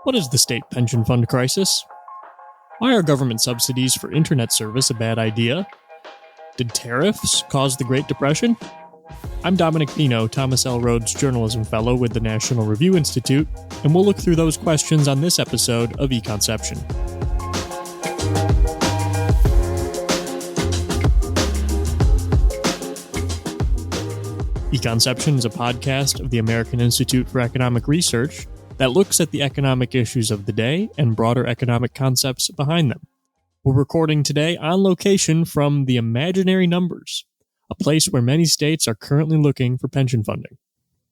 What is the state pension fund crisis? Why are government subsidies for internet service a bad idea? Did tariffs cause the Great Depression? I'm Dominic Pino, Thomas L. Rhodes Journalism Fellow with the National Review Institute, and we'll look through those questions on this episode of eConception. eConception is a podcast of the American Institute for Economic Research that looks at the economic issues of the day and broader economic concepts behind them. We're recording today on location from the Imaginary Numbers, a place where many states are currently looking for pension funding.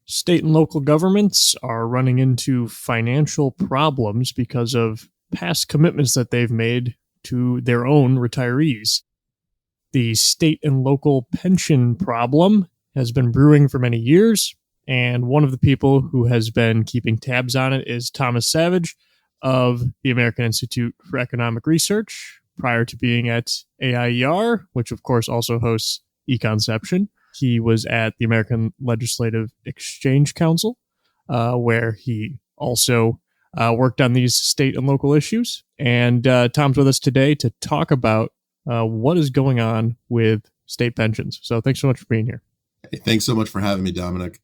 State and local governments are running into financial problems because of past commitments that they've made to their own retirees. The state and local pension problem has been brewing for many years, and one of the people who has been keeping tabs on it is Thomas Savidge of the American Institute for Economic Research, prior to being at AIER, which of course also hosts eConception. He was at the American Legislative Exchange Council, where he also worked on these state and local issues. And Tom's with us today to talk about what is going on with state pensions. So thanks so much for being here. Hey, thanks so much for having me, Dominic.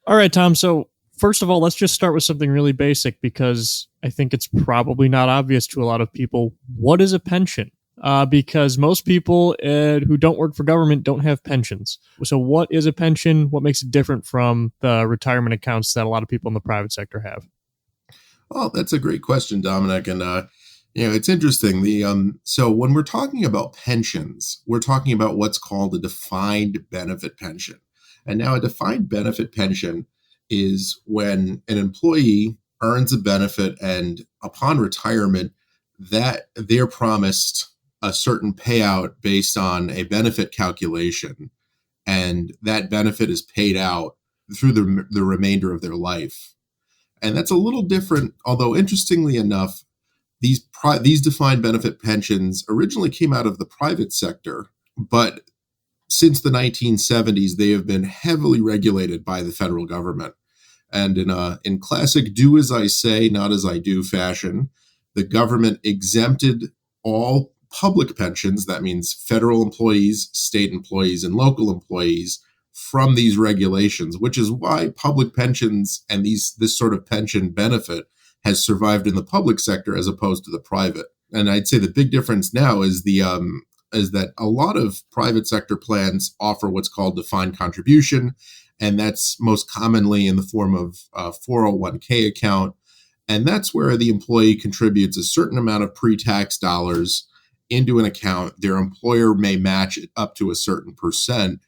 All right, Tom. So first of all, let's just start with something really basic, because I think it's probably not obvious to a lot of people. What is a pension? Because most people who don't work for government don't have pensions. So what is a pension? What makes it different from the retirement accounts that a lot of people in the private sector have? Well, that's a great question, Dominic. And, it's interesting. So when we're talking about pensions, we're talking about what's called a defined benefit pension. And now a defined benefit pension is when an employee earns a benefit and upon retirement, that they're promised a certain payout based on a benefit calculation, and that benefit is paid out through the remainder of their life. And that's a little different, although interestingly enough, these defined benefit pensions originally came out of the private sector, but since the 1970s, they have been heavily regulated by the federal government. And in classic do as I say, not as I do fashion, the government exempted all public pensions, that means federal employees, state employees, and local employees, from these regulations, which is why public pensions and this sort of pension benefit has survived in the public sector as opposed to the private. And I'd say the big difference now is that a lot of private sector plans offer what's called defined contribution, and that's most commonly in the form of a 401k account. And that's where the employee contributes a certain amount of pre-tax dollars into an account. Their employer may match it up to a certain percent.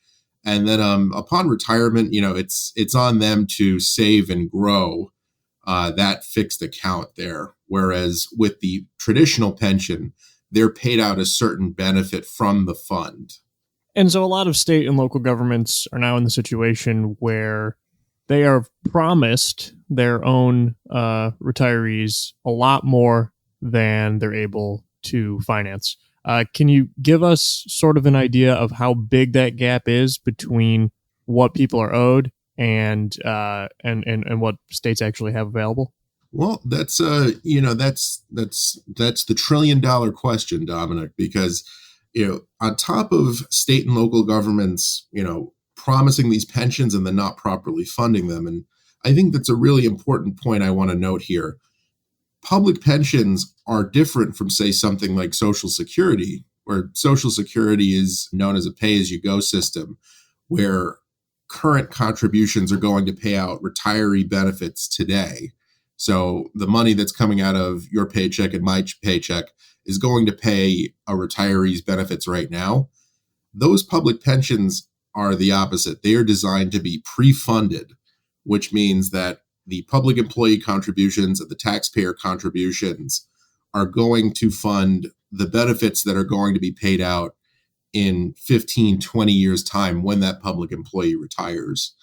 And then upon retirement, it's on them to save and grow that fixed account there. Whereas with the traditional pension, they're paid out a certain benefit from the fund. And so a lot of state and local governments are now in the situation where they are promised their own retirees a lot more than they're able to finance. Can you give us sort of an idea of how big that gap is between what people are owed and what states actually have available? Well, that's the $1 trillion question, Dominic, because, on top of state and local governments, promising these pensions and then not properly funding them. And I think that's a really important point I want to note here. Public pensions are different from, say, something like Social Security, where Social Security is known as a pay-as-you-go system, where current contributions are going to pay out retiree benefits today. So the money that's coming out of your paycheck and my paycheck is going to pay a retiree's benefits right now. Those public pensions are the opposite. They are designed to be pre-funded, which means that the public employee contributions and the taxpayer contributions are going to fund the benefits that are going to be paid out in 15, 20 years' time when that public employee retires.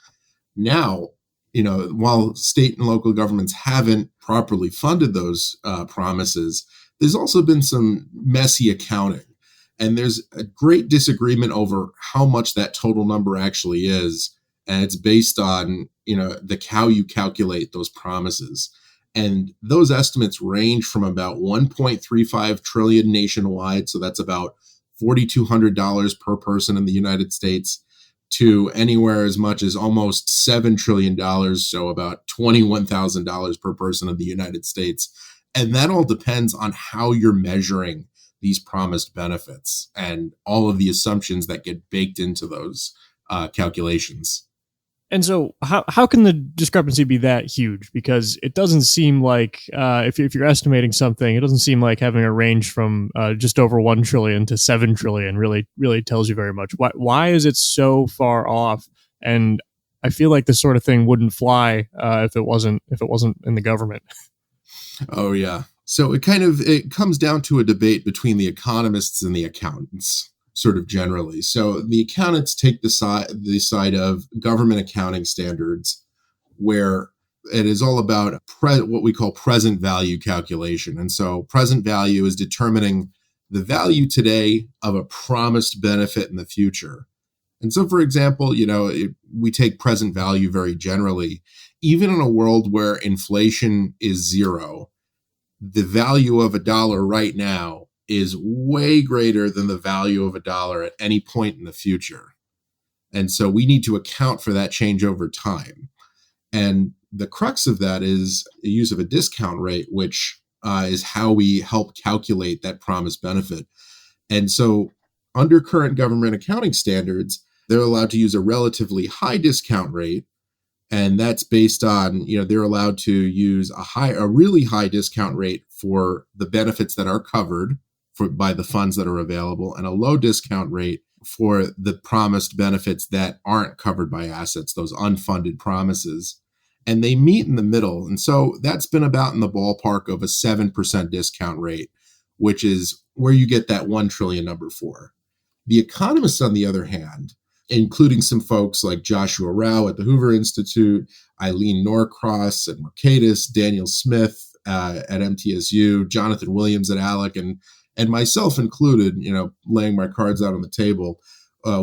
Now, while state and local governments haven't properly funded those promises, there's also been some messy accounting. And there's a great disagreement over how much that total number actually is. And it's based on, how you calculate those promises. And those estimates range from about 1.35 trillion nationwide, so that's about $4,200 per person in the United States, to anywhere as much as almost $7 trillion, so about $21,000 per person in the United States. And that all depends on how you're measuring these promised benefits and all of the assumptions that get baked into those calculations. And so, how can the discrepancy be that huge? Because it doesn't seem like if you're estimating something, it doesn't seem like having a range from just over 1 trillion to 7 trillion really tells you very much. Why is it so far off? And I feel like this sort of thing wouldn't fly if it wasn't in the government. Oh yeah. So it comes down to a debate between the economists and the accountants, sort of generally. So the accountants take the side of government accounting standards, where it is all about what we call present value calculation. And so present value is determining the value today of a promised benefit in the future. And so, for example, we take present value very generally. Even in a world where inflation is zero, the value of a dollar right now is way greater than the value of a dollar at any point in the future. And so we need to account for that change over time. And the crux of that is the use of a discount rate, which is how we help calculate that promised benefit. And so under current government accounting standards, they're allowed to use a relatively high discount rate. And that's based on, they're allowed to use a really high discount rate for the benefits that are covered by the funds that are available, and a low discount rate for the promised benefits that aren't covered by assets, those unfunded promises. And they meet in the middle. And so that's been about in the ballpark of a 7% discount rate, which is where you get that 1 trillion number for. The economists, on the other hand, including some folks like Joshua Rao at the Hoover Institute, Eileen Norcross at Mercatus, Daniel Smith at MTSU, Jonathan Williams at ALEC, and myself included, laying my cards out on the table,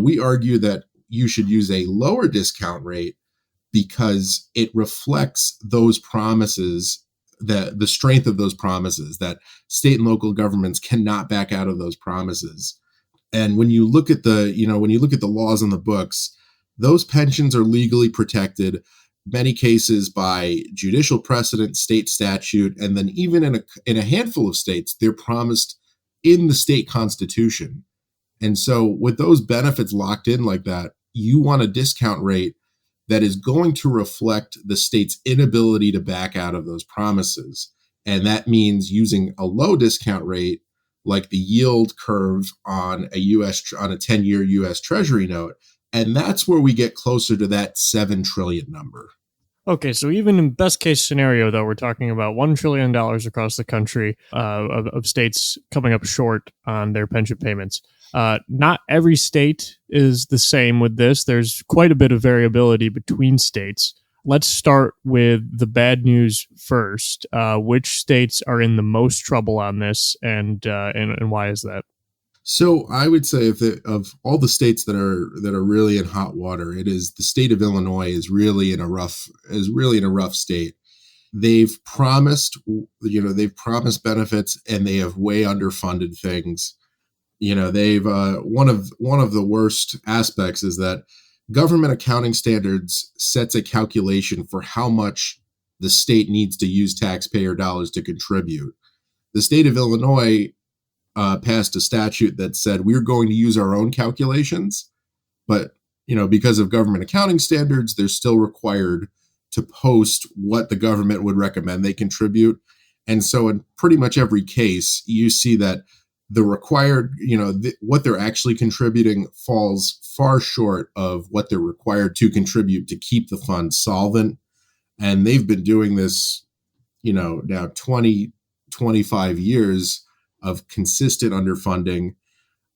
we argue that you should use a lower discount rate because it reflects those promises, the strength of those promises, that state and local governments cannot back out of those promises. And when you look at the laws on the books, those pensions are legally protected, many cases by judicial precedent, state statute, and then even in a handful of states, they're promised in the state constitution. And so with those benefits locked in like that, you want a discount rate that is going to reflect the state's inability to back out of those promises. And that means using a low discount rate, like the yield curve on a 10-year US Treasury note. And that's where we get closer to that 7 trillion number. Okay, so even in best case scenario, though, we're talking about $1 trillion across the country of states coming up short on their pension payments. Not every state is the same with this. There's quite a bit of variability between states. Let's start with the bad news first. Which states are in the most trouble on this, and why is that? So I would say of all the states that are really in hot water, it is the state of Illinois is really in a rough state. They've promised benefits, and they have way underfunded things. They've one of the worst aspects is that government accounting standards sets a calculation for how much the state needs to use taxpayer dollars to contribute. The state of Illinois passed a statute that said we're going to use our own calculations, but because of government accounting standards, they're still required to post what the government would recommend they contribute. And so in pretty much every case, you see that the required, what they're actually contributing falls far short of what they're required to contribute to keep the fund solvent. And they've been doing this, now 20, 25 years of consistent underfunding.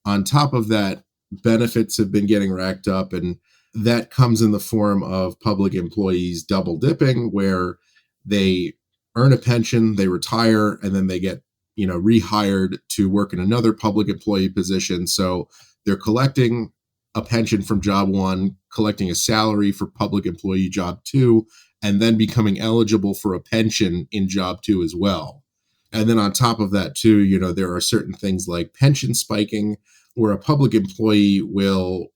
On top of that, benefits have been getting racked up, and that comes in the form of public employees double dipping, where they earn a pension, they retire, and then they get rehired to work in another public employee position. So they're collecting a pension from job one, collecting a salary for public employee job two, and then becoming eligible for a pension in job 2 as well. And then on top of that too, there are certain things like pension spiking, where a public employee will,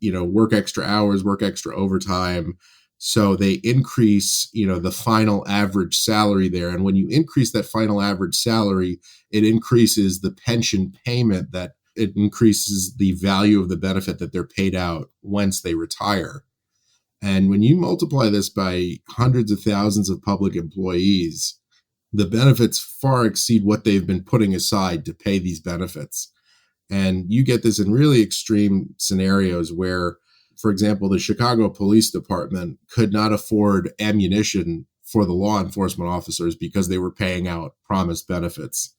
work extra hours, work extra overtime. So they increase, the final average salary there. And when you increase that final average salary, it increases the pension payment, that it increases the value of the benefit that they're paid out once they retire. And when you multiply this by hundreds of thousands of public employees, the benefits far exceed what they've been putting aside to pay these benefits. And you get this in really extreme scenarios where, for example, the Chicago Police Department could not afford ammunition for the law enforcement officers because they were paying out promised benefits.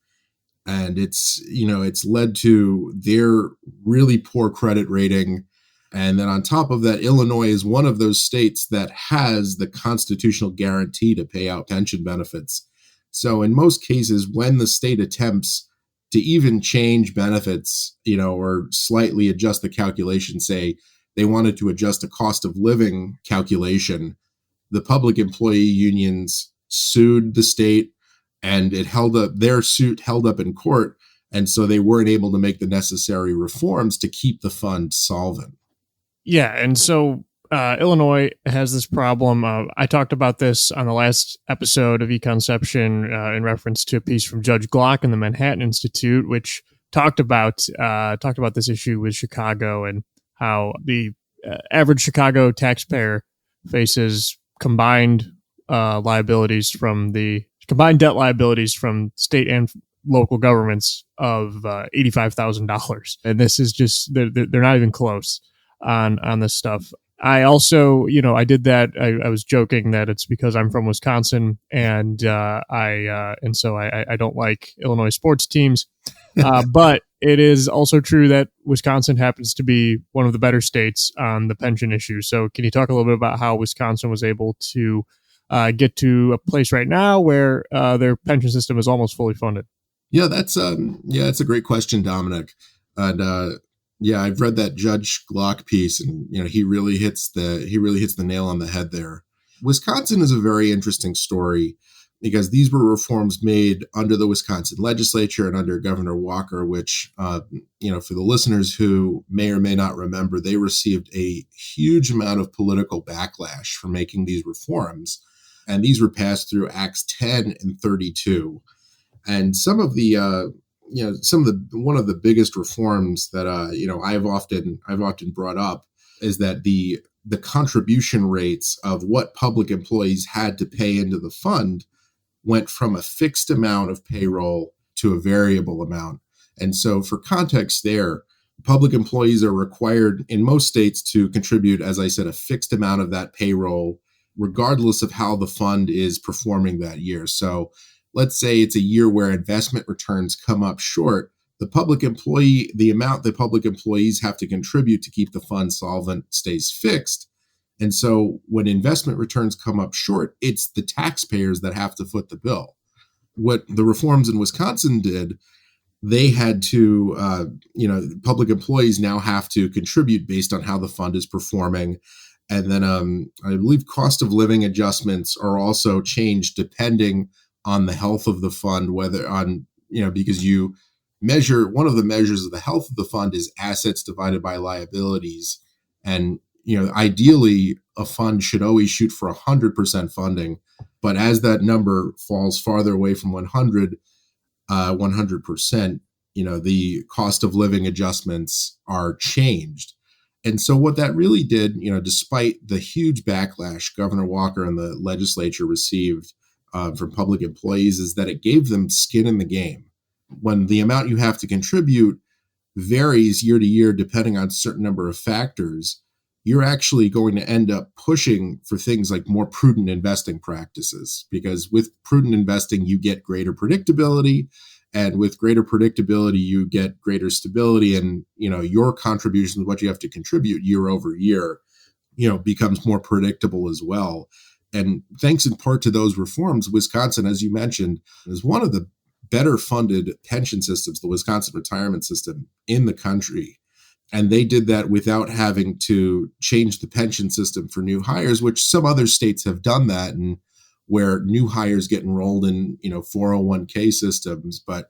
And it's led to their really poor credit rating. And then on top of that, Illinois is one of those states that has the constitutional guarantee to pay out pension benefits. So in most cases, when the state attempts to even change benefits, or slightly adjust the calculation, say they wanted to adjust a cost of living calculation, the public employee unions sued the state, and their suit held up in court. And so they weren't able to make the necessary reforms to keep the fund solvent. Yeah. And so Illinois has this problem. I talked about this on the last episode of Econception in reference to a piece from Judge Glock in the Manhattan Institute, which talked about this issue with Chicago and how the average Chicago taxpayer faces combined debt liabilities from state and local governments of $85,000, and this is just they're not even close on this stuff. I also, I did that. I was joking that it's because I'm from Wisconsin, and so I don't like Illinois sports teams. But it is also true that Wisconsin happens to be one of the better states on the pension issue. So can you talk a little bit about how Wisconsin was able to get to a place right now where their pension system is almost fully funded? Yeah, that's a great question, Dominic. And I've read that Judge Glock piece, and he really hits the nail on the head there. Wisconsin is a very interesting story because these were reforms made under the Wisconsin legislature and under Governor Walker, which, for the listeners who may or may not remember, they received a huge amount of political backlash for making these reforms. And these were passed through Acts 10 and 32. And one of the biggest reforms that, I've often brought up is that the contribution rates of what public employees had to pay into the fund went from a fixed amount of payroll to a variable amount. And so for context there, public employees are required in most states to contribute, as I said, a fixed amount of that payroll, regardless of how the fund is performing that year. So let's say it's a year where investment returns come up short. The amount the public employees have to contribute to keep the fund solvent stays fixed. And so when investment returns come up short, it's the taxpayers that have to foot the bill. What the reforms in Wisconsin did, they had to, public employees now have to contribute based on how the fund is performing. And then I believe cost of living adjustments are also changed depending on the health of the fund, because you measure, one of the measures of the health of the fund is assets divided by liabilities. And ideally, a fund should always shoot for 100% funding. But as that number falls farther away from 100%, the cost of living adjustments are changed. And so what that really did, despite the huge backlash Governor Walker and the legislature received from public employees, is that it gave them skin in the game. When the amount you have to contribute varies year to year, depending on a certain number of factors, you're actually going to end up pushing for things like more prudent investing practices, because with prudent investing, you get greater predictability, and with greater predictability, you get greater stability, and, your contributions, what you have to contribute year over year, becomes more predictable as well. And thanks in part to those reforms, Wisconsin, as you mentioned, is one of the better funded pension systems, the Wisconsin retirement system in the country. And they did that without having to change the pension system for new hires, which some other states have done that, and where new hires get enrolled in 401k systems. But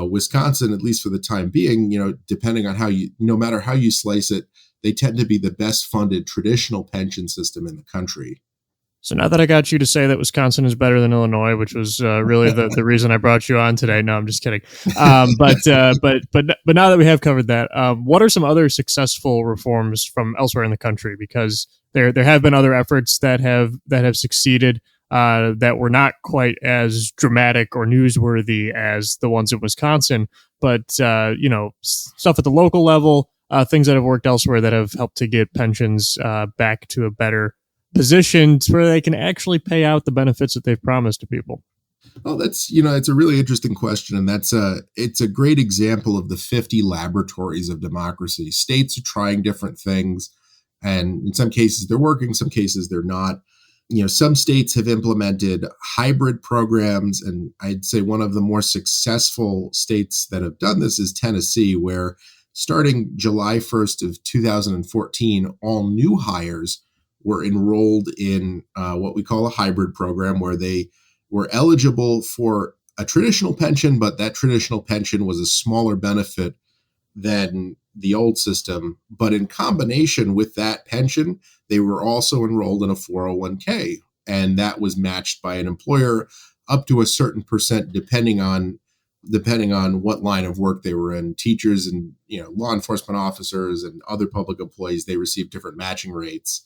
Wisconsin, at least for the time being, depending on no matter how you slice it, they tend to be the best funded traditional pension system in the country. So now that I got you to say that Wisconsin is better than Illinois, which was really the reason I brought you on today. No, I'm just kidding. But now that we have covered that, what are some other successful reforms from elsewhere in the country? Because there have been other efforts that have succeeded that were not quite as dramatic or newsworthy as the ones in Wisconsin. But stuff at the local level, things that have worked elsewhere that have helped to get pensions back to a better position where they can actually pay out the benefits that they've promised to people. Oh, that's, it's a really interesting question. And it's a great example of the 50 laboratories of democracy. States are trying different things. And in some cases they're working, some cases they're not. Some states have implemented hybrid programs. And I'd say one of the more successful states that have done this is Tennessee, where starting July 1st of 2014, all new hires were enrolled in what we call a hybrid program, where they were eligible for a traditional pension, but that traditional pension was a smaller benefit than the old system. But in combination with that pension, they were also enrolled in a 401k, and that was matched by an employer up to a certain percent, depending on what line of work they were in. Teachers and law enforcement officers and other public employees, they received different matching rates.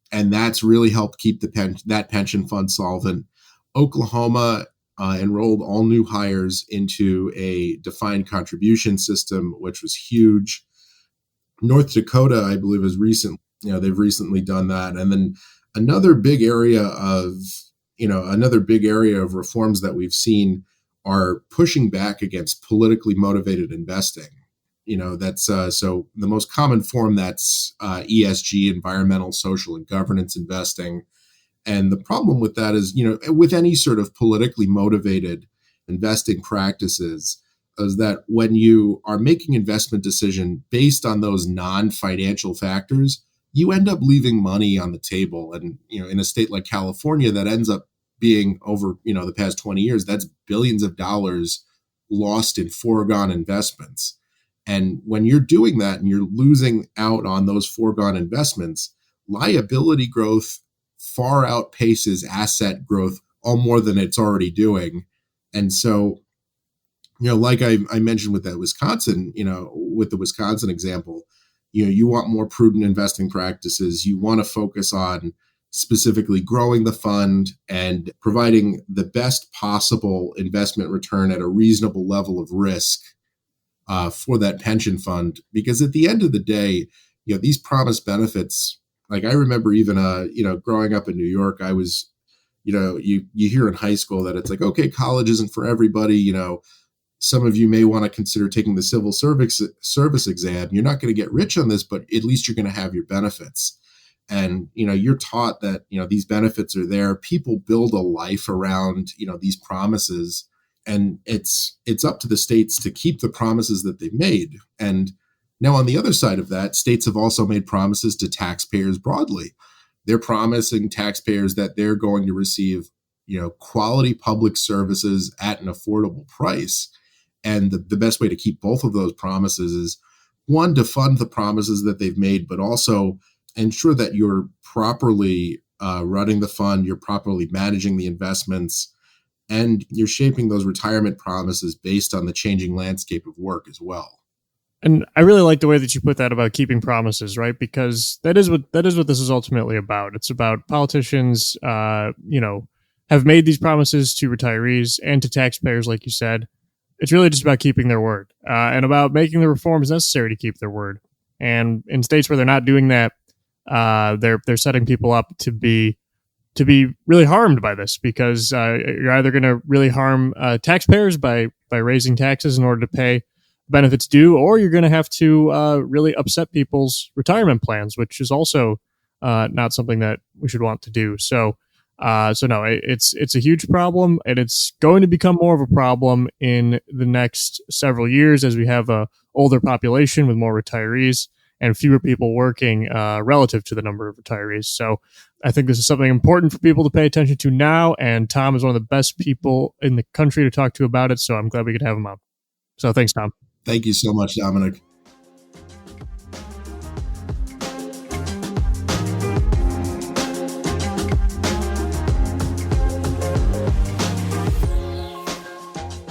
And that's really helped keep that pension fund solvent. Oklahoma enrolled all new hires into a defined contribution system, which was huge. North Dakota, I believe, they've recently done that. And then another big area of reforms that we've seen are pushing back against politically motivated investing. That's so the most common form, that's ESG, environmental, social, and governance investing. And the problem with that is, with any sort of politically motivated investing practices, is that when you are making investment decision based on those non-financial factors, you end up leaving money on the table. And, in a state like California, that ends up being over, the past 20 years, that's billions of dollars lost in foregone investments. And when you're doing that and you're losing out on those foregone investments, liability growth far outpaces asset growth all more than it's already doing. And so, like I mentioned with that Wisconsin, with the Wisconsin example, you want more prudent investing practices. You want to focus on specifically growing the fund and providing the best possible investment return at a reasonable level of risk for that pension fund. Because at the end of the day, these promised benefits, like I remember even, growing up in New York, I was, you hear in high school that it's like, okay, college isn't for everybody. Some of you may want to consider taking the civil service exam. You're not going to get rich on this, but at least you're going to have your benefits. And, you're taught that, these benefits are there. People build a life around, these promises. And it's up to the states to keep the promises that they've made. And now on the other side of that, states have also made promises to taxpayers broadly. They're promising taxpayers that they're going to receive, quality public services at an affordable price. And the best way to keep both of those promises is, one, to fund the promises that they've made, but also ensure that you're properly running the fund, you're properly managing the investments, and you're shaping those retirement promises based on the changing landscape of work as well. And I really like the way that you put that about keeping promises, right? Because that is what this is ultimately about. It's about politicians, have made these promises to retirees and to taxpayers, like you said. It's really just about keeping their word and about making the reforms necessary to keep their word. And in states where they're not doing that, they're setting people up to be really harmed by this, because you're either going to really harm taxpayers by raising taxes in order to pay benefits due, or you're going to have to really upset people's retirement plans, which is also not something that we should want to do. So no, it's a huge problem, and it's going to become more of a problem in the next several years as we have a older population with more retirees and fewer people working relative to the number of retirees. So I think this is something important for people to pay attention to now, and Tom is one of the best people in the country to talk to about it, so I'm glad we could have him on. So thanks, Tom. Thank you so much, Dominic.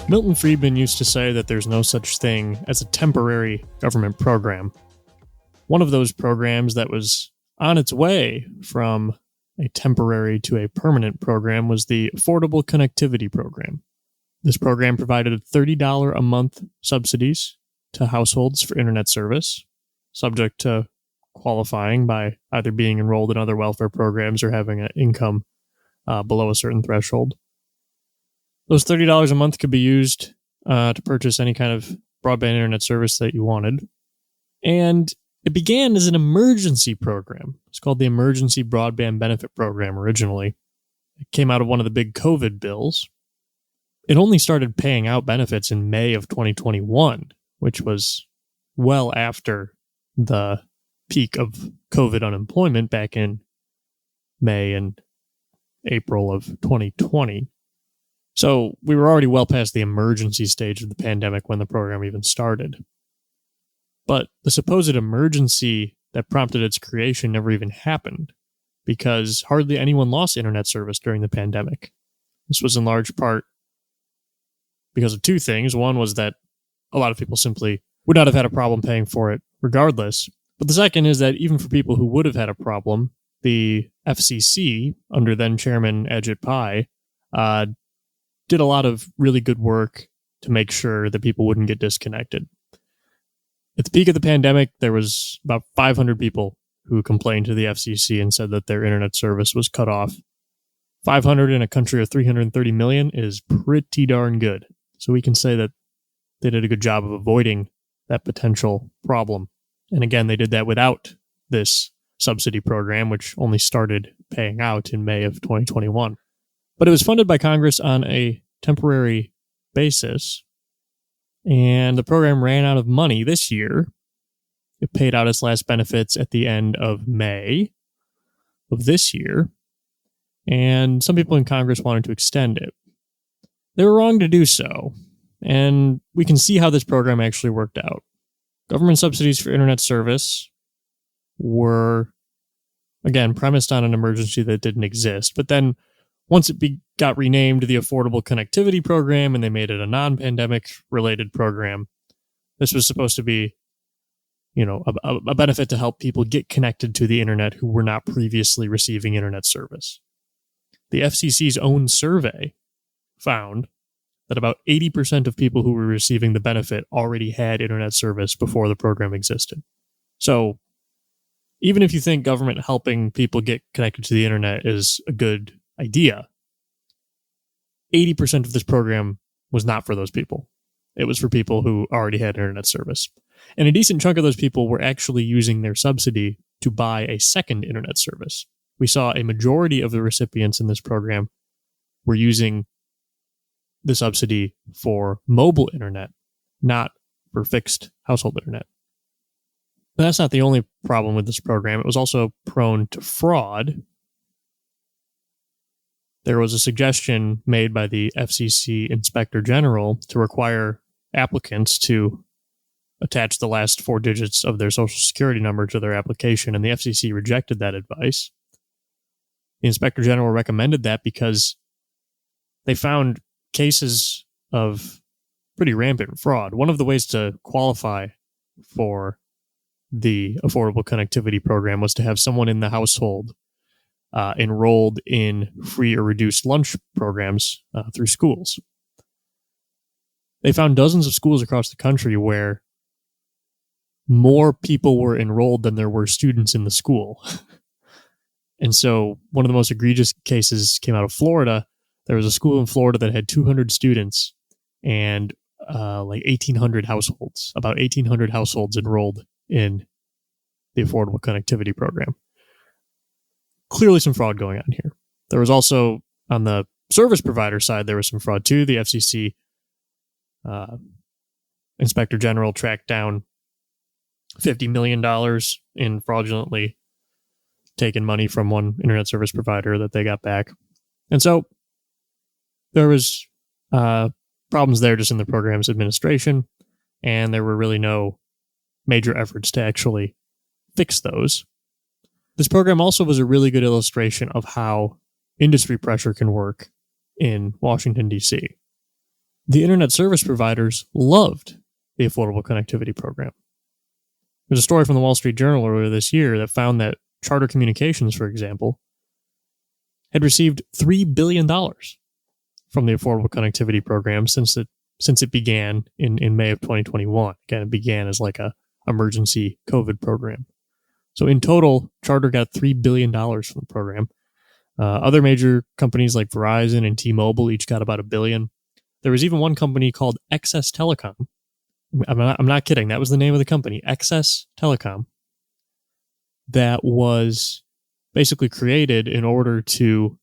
Milton Friedman used to say that there's no such thing as a temporary government program. One of those programs that was on its way from a temporary to a permanent program was the Affordable Connectivity Program. This program provided $30 a month subsidies to households for internet service, subject to qualifying by either being enrolled in other welfare programs or having an income below a certain threshold. Those $30 a month could be used to purchase any kind of broadband internet service that you wanted. And it began as an emergency program. It's called the Emergency Broadband Benefit Program originally. It came out of one of the big COVID bills. It only started paying out benefits in May of 2021, which was well after the peak of COVID unemployment back in May and April of 2020. So we were already well past the emergency stage of the pandemic when the program even started. But the supposed emergency that prompted its creation never even happened, because hardly anyone lost internet service during the pandemic. This was in large part because of two things. One was that a lot of people simply would not have had a problem paying for it regardless. But the second is that even for people who would have had a problem, the FCC, under then Chairman Ajit Pai, did a lot of really good work to make sure that people wouldn't get disconnected. At the peak of the pandemic, there was about 500 people who complained to the FCC and said that their internet service was cut off. 500 in a country of 330 million is pretty darn good. So we can say that they did a good job of avoiding that potential problem. And again, they did that without this subsidy program, which only started paying out in May of 2021. But it was funded by Congress on a temporary basis, and the program ran out of money this year. It paid out its last benefits at the end of May of this year, and some people in Congress wanted to extend it. They were wrong to do so, and we can see how this program actually worked out. Government subsidies for internet service were, again, premised on an emergency that didn't exist, but then once it got renamed the Affordable Connectivity Program and they made it a non-pandemic related program, this was supposed to be, a benefit to help people get connected to the internet who were not previously receiving internet service. The FCC's own survey found that about 80% of people who were receiving the benefit already had internet service before the program existed. So even if you think government helping people get connected to the internet is a good idea, 80% of this program was not for those people. It was for people who already had internet service. And a decent chunk of those people were actually using their subsidy to buy a second internet service. We saw a majority of the recipients in this program were using the subsidy for mobile internet, not for fixed household internet. But that's not the only problem with this program. It was also prone to fraud. There was a suggestion made by the FCC Inspector General to require applicants to attach the last four digits of their social security number to their application, and the FCC rejected that advice. The Inspector General recommended that because they found cases of pretty rampant fraud. One of the ways to qualify for the Affordable Connectivity Program was to have someone in the household enrolled in free or reduced lunch programs through schools. They found dozens of schools across the country where more people were enrolled than there were students in the school. And so one of the most egregious cases came out of Florida. There was a school in Florida that had 200 students and 1,800 households, about 1,800 households enrolled in the Affordable Connectivity Program. Clearly some fraud going on here. There was also, on the service provider side, there was some fraud too. The FCC inspector general tracked down $50 million in fraudulently taken money from one internet service provider that they got back. And so there was problems there just in the program's administration, and there were really no major efforts to actually fix those. This program also was a really good illustration of how industry pressure can work in Washington, D.C. The internet service providers loved the Affordable Connectivity Program. There's a story from the Wall Street Journal earlier this year that found that Charter Communications, for example, had received $3 billion from the Affordable Connectivity Program since it began in May of 2021. Again, it began as like a emergency COVID program. So in total, Charter got $3 billion from the program. Other major companies like Verizon and T-Mobile each got about $1 billion. There was even one company called Excess Telecom. I'm not kidding. That was the name of the company, Excess Telecom, that was basically created in order to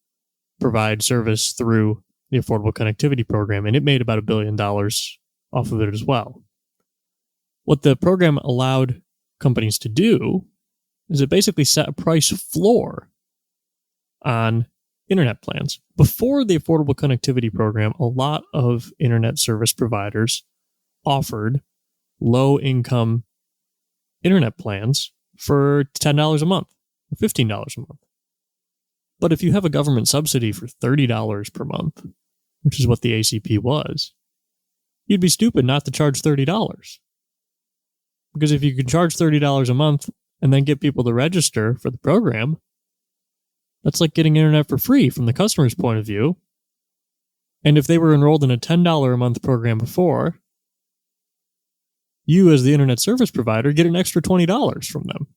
provide service through the Affordable Connectivity Program, and it made about $1 billion off of it as well. What the program allowed companies to do is it basically set a price floor on internet plans. Before the Affordable Connectivity Program, a lot of internet service providers offered low-income internet plans for $10 a month, or $15 a month. But if you have a government subsidy for $30 per month, which is what the ACP was, you'd be stupid not to charge $30. Because if you could charge $30 a month and then get people to register for the program, that's like getting internet for free from the customer's point of view. And if they were enrolled in a $10 a month program before, you as the internet service provider get an extra $20 from them.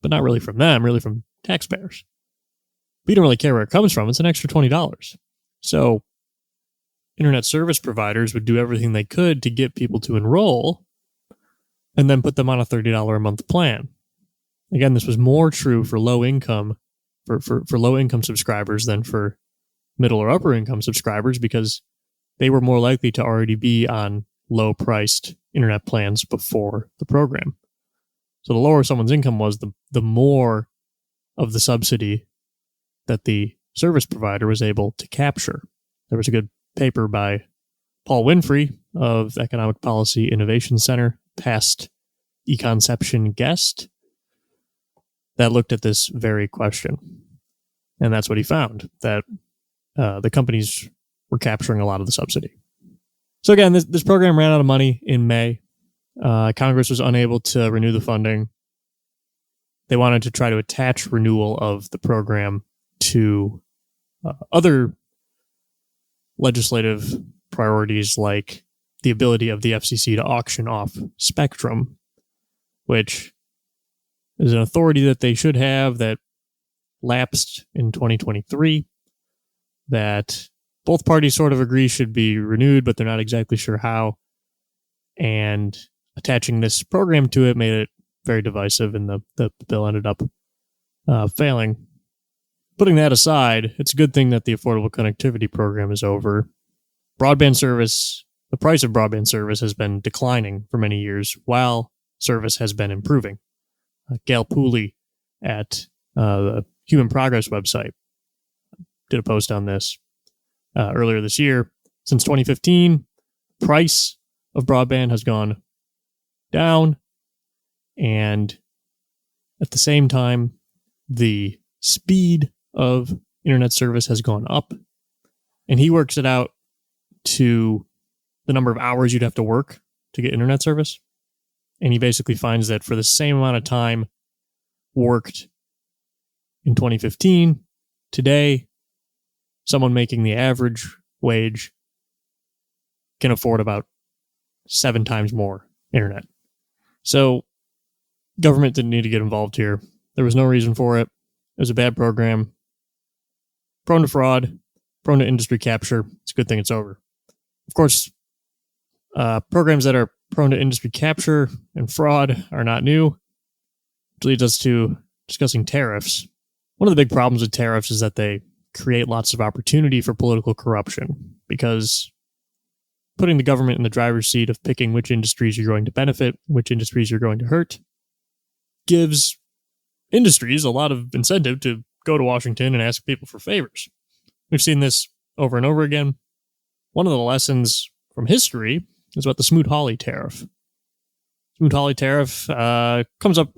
But not really from them, really from taxpayers. But you don't really care where it comes from. It's an extra $20. So internet service providers would do everything they could to get people to enroll and then put them on a $30 a month plan. Again, this was more true for low income for low income subscribers than for middle or upper income subscribers, because they were more likely to already be on low priced internet plans before the program. So the lower someone's income was, the more of the subsidy that the service provider was able to capture. There was a good paper by Paul Winfrey of Economic Policy Innovation Center, past eConception guest, that looked at this very question. And that's what he found, that the companies were capturing a lot of the subsidy. So again, this program ran out of money in May. Congress was unable to renew the funding. They wanted to try to attach renewal of the program to other legislative priorities, like the ability of the FCC to auction off spectrum, which is an authority that they should have that lapsed in 2023, that both parties sort of agree should be renewed, but they're not exactly sure how. And attaching this program to it made it very divisive, and the bill ended up failing. Putting that aside, it's a good thing that the Affordable Connectivity Program is over. Broadband service, the price of broadband service has been declining for many years, while service has been improving. Gail Pooley at the Human Progress website did a post on this earlier this year. Since 2015, price of broadband has gone down, and at the same time, the speed of internet service has gone up. And he works it out to the number of hours you'd have to work to get internet service. And he basically finds that for the same amount of time worked in 2015, today, someone making the average wage can afford about 7 times more internet. So government didn't need to get involved here. There was no reason for it. It was a bad program, prone to fraud, prone to industry capture. It's a good thing it's over. Of course, programs that are prone to industry capture and fraud are not new, which leads us to discussing tariffs. One of the big problems with tariffs is that they create lots of opportunity for political corruption, because putting the government in the driver's seat of picking which industries you're going to benefit, which industries you're going to hurt, gives industries a lot of incentive to go to Washington and ask people for favors. We've seen this over and over again. One of the lessons from history is about the Smoot-Hawley tariff. Smoot-Hawley tariff comes up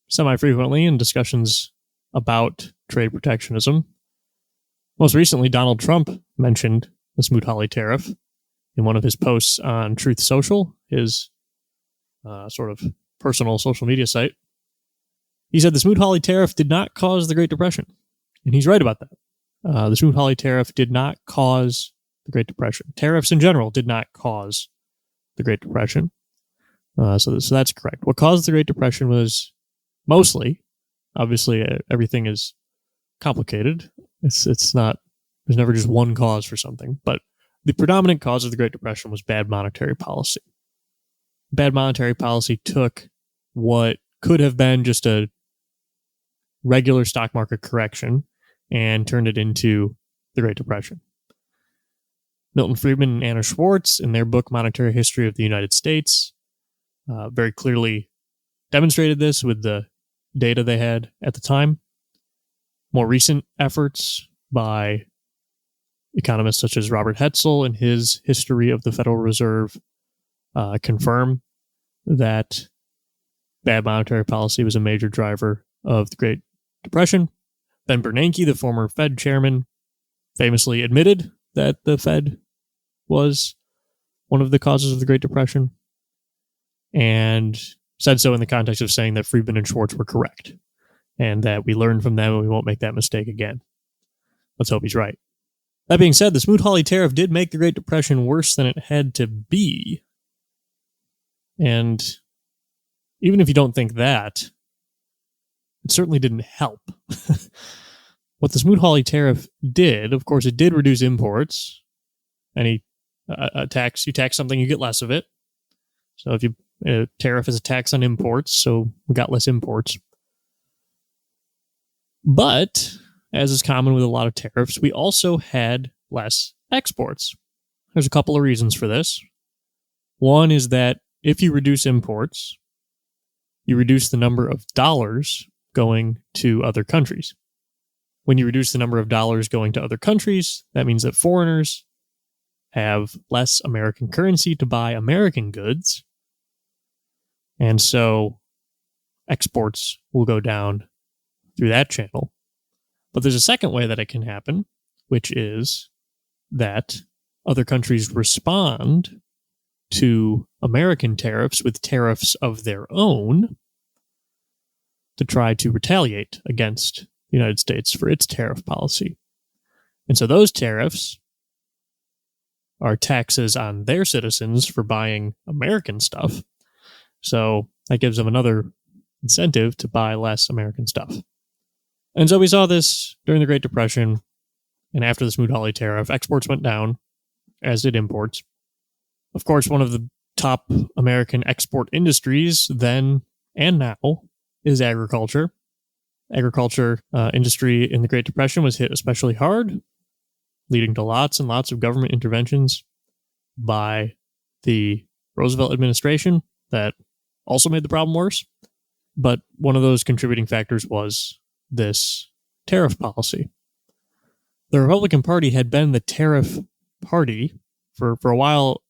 semi-frequently in discussions about trade protectionism. Most recently, Donald Trump mentioned the Smoot-Hawley tariff in one of his posts on Truth Social, his sort of personal social media site. He said the Smoot-Hawley tariff did not cause the Great Depression. And he's right about that. The Smoot-Hawley tariff did not cause the Great Depression. Tariffs in general did not cause the Great Depression. So that's correct. What caused the Great Depression was mostly, obviously, everything is complicated. It's not, there's never just one cause for something, but the predominant cause of the Great Depression was bad monetary policy. Bad monetary policy took what could have been just a regular stock market correction and turned it into the Great Depression. Milton Friedman and Anna Schwartz, in their book Monetary History of the United States, very clearly demonstrated this with the data they had at the time. More recent efforts by economists such as Robert Hetzel in his History of the Federal Reserve confirm that bad monetary policy was a major driver of the Great Depression. Ben Bernanke, the former Fed chairman, famously admitted that the Fed was one of the causes of the Great Depression and said so in the context of saying that Friedman and Schwartz were correct and that we learned from them and we won't make that mistake again. Let's hope he's right. That being said, the Smoot-Hawley tariff did make the Great Depression worse than it had to be. And even if you don't think that, it certainly didn't help. What the Smoot-Hawley tariff did, of course, it did reduce imports. Any tax, you tax something, you get less of it. So if you tariff is a tax on imports, so we got less imports. But, as is common with a lot of tariffs, we also had less exports. There's a couple of reasons for this. One is that if you reduce imports, you reduce the number of dollars going to other countries. When you reduce the number of dollars going to other countries, that means that foreigners have less American currency to buy American goods. And so exports will go down through that channel. But there's a second way that it can happen, which is that other countries respond to American tariffs with tariffs of their own to try to retaliate against the United States for its tariff policy. And so those tariffs are taxes on their citizens for buying American stuff. So that gives them another incentive to buy less American stuff. And so we saw this during the Great Depression, and after the Smoot-Hawley tariff, exports went down, as did imports. Of course, one of the top American export industries then and now is agriculture. Agriculture industry in the Great Depression was hit especially hard, leading to lots and lots of government interventions by the Roosevelt administration that also made the problem worse. But one of those contributing factors was this tariff policy. The Republican Party had been the tariff party for a while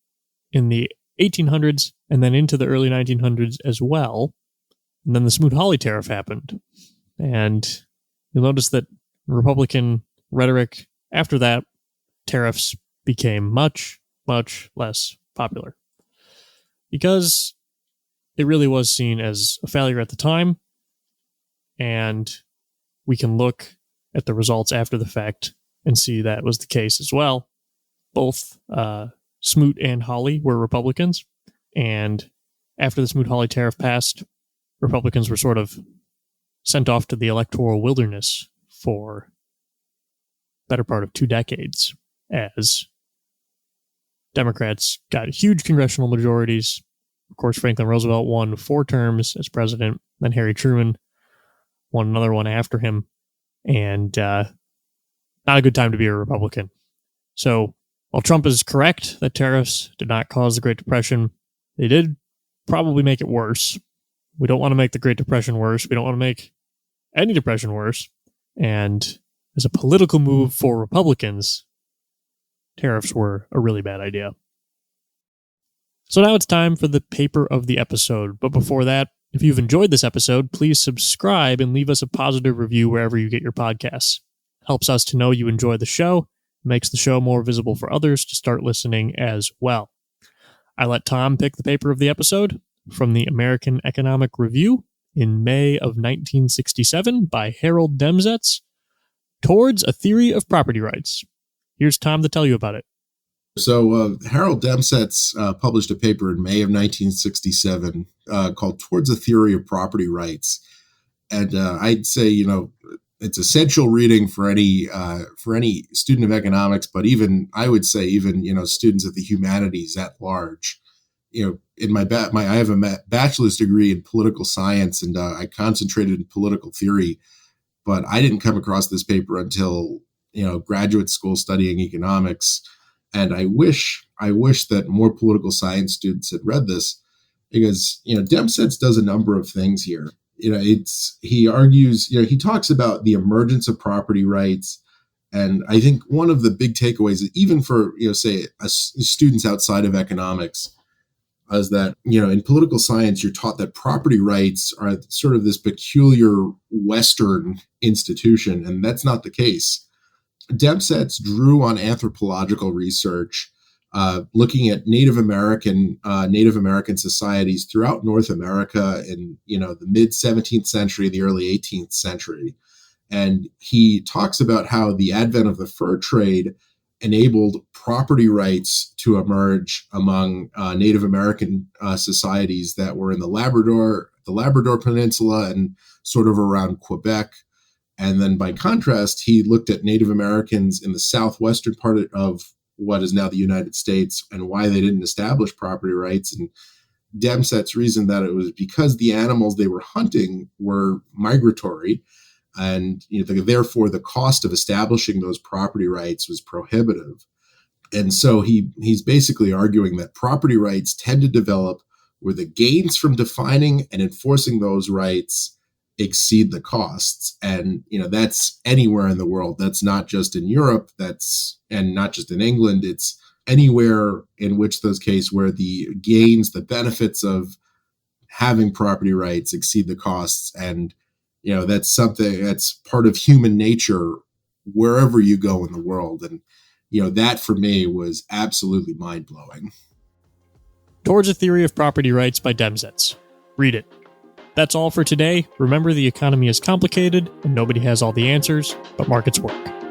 in the 1800s and then into the early 1900s as well. And then the Smoot-Hawley tariff happened. And you'll notice that Republican rhetoric after that, tariffs became much, much less popular. Because it really was seen as a failure at the time. And we can look at the results after the fact and see that was the case as well. Both Smoot and Hawley were Republicans. And after the Smoot-Hawley tariff passed, Republicans were sort of sent off to the electoral wilderness for better part of 2 decades as Democrats got huge congressional majorities. Of course, Franklin Roosevelt won 4 terms as president. Then Harry Truman won another one after him. And not a good time to be a Republican. So While Trump is correct that tariffs did not cause the Great Depression, they did probably make it worse. We don't want to make the Great Depression worse. We don't want to make any depression worse. And as a political move for Republicans, tariffs were a really bad idea. So now it's time for the paper of the episode. But before that, if you've enjoyed this episode, please subscribe and leave us a positive review wherever you get your podcasts. It helps us to know you enjoy the show, makes the show more visible for others to start listening as well. I let Tom pick the paper of the episode from the American Economic Review in May of 1967 by Harold Demsetz, Towards a Theory of Property Rights. Here's Tom to tell you about it. So Harold Demsetz published a paper in May of 1967 called Towards a Theory of Property Rights. And I'd say, it's essential reading for any student of economics, but I would say students of the humanities at large. In I have a bachelor's degree in political science, and I concentrated in political theory, but I didn't come across this paper until graduate school studying economics. And I wish that more political science students had read this, because Demsetz does a number of things here. He argues, he talks about the emergence of property rights, and I think one of the big takeaways, even for students outside of economics, is that in political science you're taught that property rights are sort of this peculiar Western institution, and that's not the case. Demsetz drew on anthropological research, looking at Native American societies throughout North America in the mid 17th century, the early 18th century, and he talks about how the advent of the fur trade enabled property rights to emerge among Native American societies that were in the Labrador Peninsula and sort of around Quebec. And then by contrast, he looked at Native Americans in the southwestern part of what is now the United States and why they didn't establish property rights. And Demsetz reasoned that it was because the animals they were hunting were migratory, and therefore the cost of establishing those property rights was prohibitive. And so he's basically arguing that property rights tend to develop where the gains from defining and enforcing those rights exceed the costs. And that's anywhere in the world. That's not just in Europe, and not just in England. It's anywhere in which those cases where the gains, the benefits of having property rights exceed the costs. And that's something that's part of human nature wherever you go in the world. And that for me was absolutely mind-blowing. Towards a Theory of Property Rights by Demsetz. Read it. That's all for today. Remember, the economy is complicated and nobody has all the answers, but markets work.